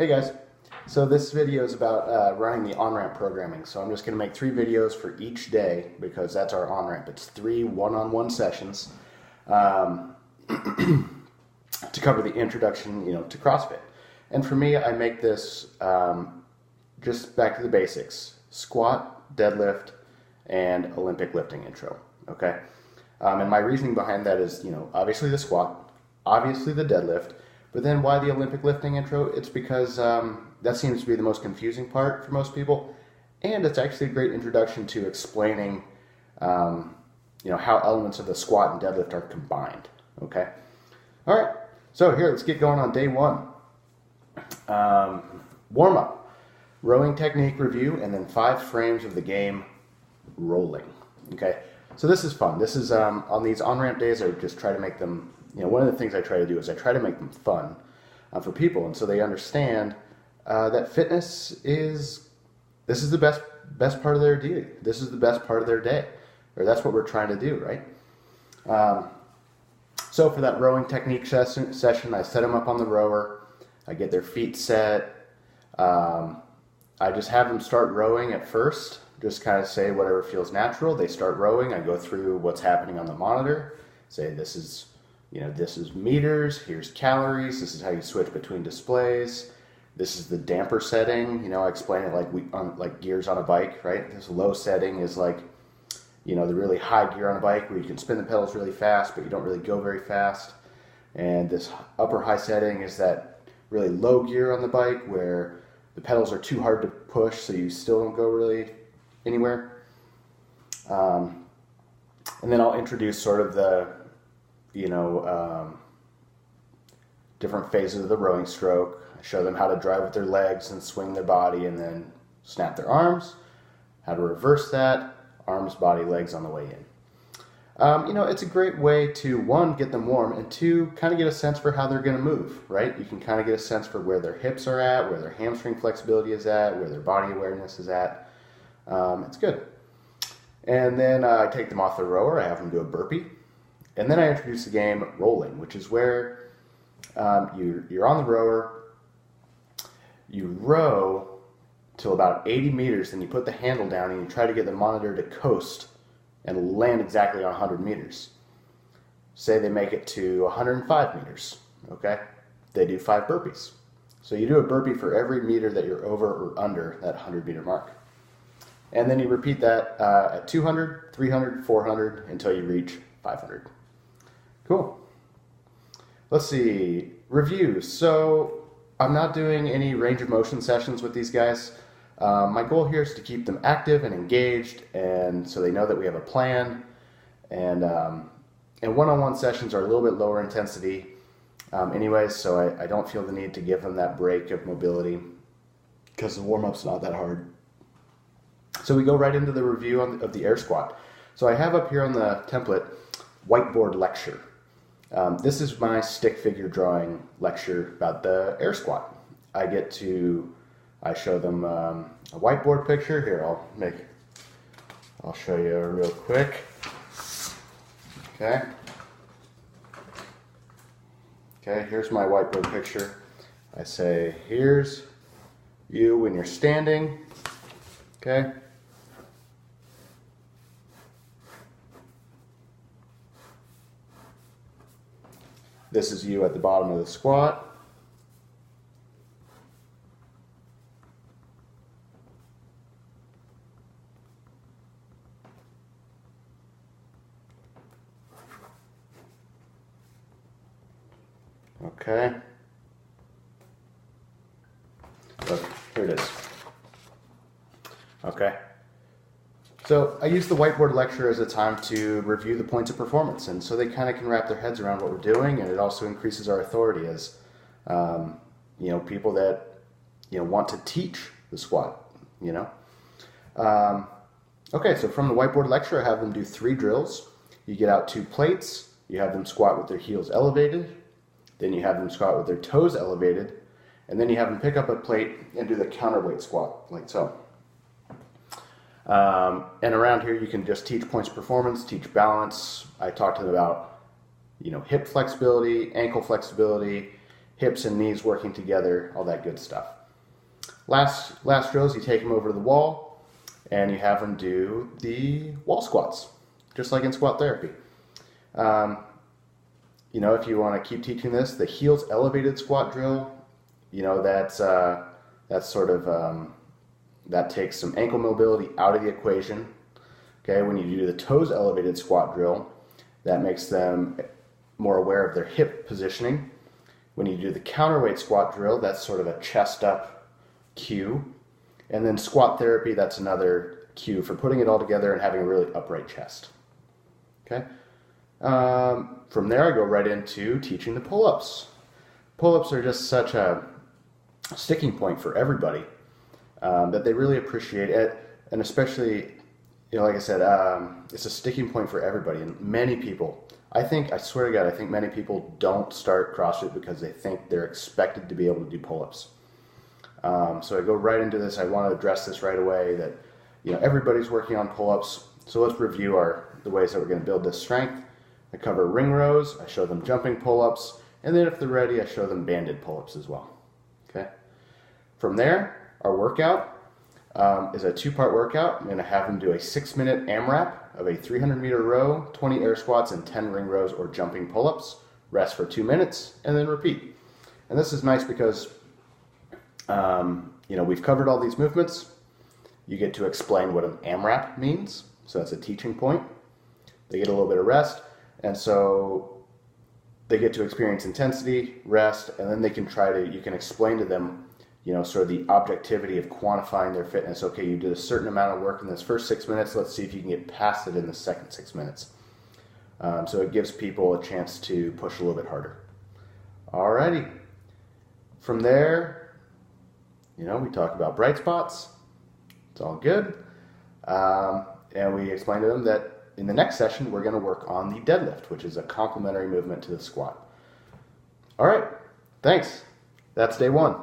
Hey guys, so this video is about running the OnRamp programming. So I'm just going to make 3 videos for each day because that's our OnRamp. It's 3 one-on-one sessions to cover the introduction, to CrossFit. And for me, I make this just back to the basics: squat, deadlift, and Olympic lifting intro. Okay, and my reasoning behind that is, obviously the squat, obviously the deadlift. But then why the Olympic lifting intro? It's because that seems to be the most confusing part for most people. And it's actually a great introduction to explaining, how elements of the squat and deadlift are combined. Okay? All right. So here, let's get going on day 1. Warm-up, rowing technique review, and then 5 frames of the game rolling. Okay? So this is fun. This is, on these on-ramp days, I just try to make them, one of the things I try to do is I try to make them fun for people, and so they understand that fitness is the best part of their day. This is the best part of their day, or that's what we're trying to do, right? So for that rowing technique session, I set them up on the rower. I get their feet set. I just have them start rowing at first. Just kind of say whatever feels natural. They start rowing. I go through what's happening on the monitor. Say this is meters, here's calories, this is how you switch between displays, this is the damper setting, I explain it like gears on a bike, right? This low setting is like, the really high gear on a bike where you can spin the pedals really fast, but you don't really go very fast. And this upper high setting is that really low gear on the bike where the pedals are too hard to push, so you still don't go really anywhere. And then I'll introduce sort of the different phases of the rowing stroke. I show them how to drive with their legs and swing their body and then snap their arms, how to reverse that, arms, body, legs on the way in. It's a great way to, 1, get them warm, and 2, kind of get a sense for how they're going to move, right? You can kind of get a sense for where their hips are at, where their hamstring flexibility is at, where their body awareness is at. It's good. And then I take them off the rower. I have them do a burpee. And then I introduce the game rolling, which is where you're on the rower, you row till about 80 meters, then you put the handle down and you try to get the monitor to coast and land exactly on 100 meters. Say they make it to 105 meters, okay? They do 5 burpees. So you do a burpee for every meter that you're over or under that 100 meter mark. And then you repeat that at 200, 300, 400 until you reach 500. Cool. Let's see. Reviews. So I'm not doing any range of motion sessions with these guys. My goal here is to keep them active and engaged, and so they know that we have a plan. And one-on-one sessions are a little bit lower intensity anyways, so I don't feel the need to give them that break of mobility because the warm-up's not that hard. So we go right into the review of the air squat. So I have up here on the template whiteboard lecture. This is my stick figure drawing lecture about the air squat. I show them a whiteboard picture. Here, I'll show you real quick. Okay, here's my whiteboard picture. I say, here's you when you're standing. Okay. This is you at the bottom of the squat. Okay. Look, here it is. Okay. So I use the whiteboard lecture as a time to review the points of performance, and so they kind of can wrap their heads around what we're doing, and it also increases our authority as people that want to teach the squat. Okay, so from the whiteboard lecture, I have them do 3 drills. You get out 2 plates. You have them squat with their heels elevated. Then you have them squat with their toes elevated, and then you have them pick up a plate and do the counterweight squat like so. And around here you can just teach points of performance, teach balance. I talk to them about hip flexibility, ankle flexibility, hips and knees working together, all that good stuff. Last drills, you take them over to the wall and you have them do the wall squats, just like in squat therapy. You know, if you want to keep teaching this, the heels elevated squat drill, you know, that's sort of, that takes some ankle mobility out of the equation. Okay, when you do the toes elevated squat drill, that makes them more aware of their hip positioning. When you do the counterweight squat drill, that's sort of a chest up cue. And then squat therapy, that's another cue for putting it all together and having a really upright chest. Okay. From there, I go right into teaching the pull-ups. Pull-ups are just such a sticking point for everybody that they really appreciate it. And especially, you know, like I said, it's a sticking point for everybody. And many people, I swear to God, I think many people don't start CrossFit because they think they're expected to be able to do pull-ups. So I go right into this. I want to address this right away that, you know, everybody's working on pull-ups. So let's review the ways that we're going to build this strength. I cover ring rows. I show them jumping pull-ups. And then if they're ready, I show them banded pull-ups as well. Okay. From there, our workout is a 2-part workout. I'm going to have them do a 6-minute AMRAP of a 300-meter row, 20 air squats, and 10 ring rows or jumping pull-ups. Rest for 2 minutes, and then repeat. And this is nice because you know, we've covered all these movements. You get to explain what an AMRAP means, so that's a teaching point. They get a little bit of rest, and so they get to experience intensity, rest, and then they can you can explain to them, you know, sort of the objectivity of quantifying their fitness. Okay, you did a certain amount of work in this first 6 minutes, let's see if you can get past it in the second 6 minutes. So it gives people a chance to push a little bit harder. Alrighty. From there, you know, we talk about bright spots. It's all good. And we explain to them that in the next session, we're going to work on the deadlift, which is a complementary movement to the squat. All right. Thanks. That's day 1.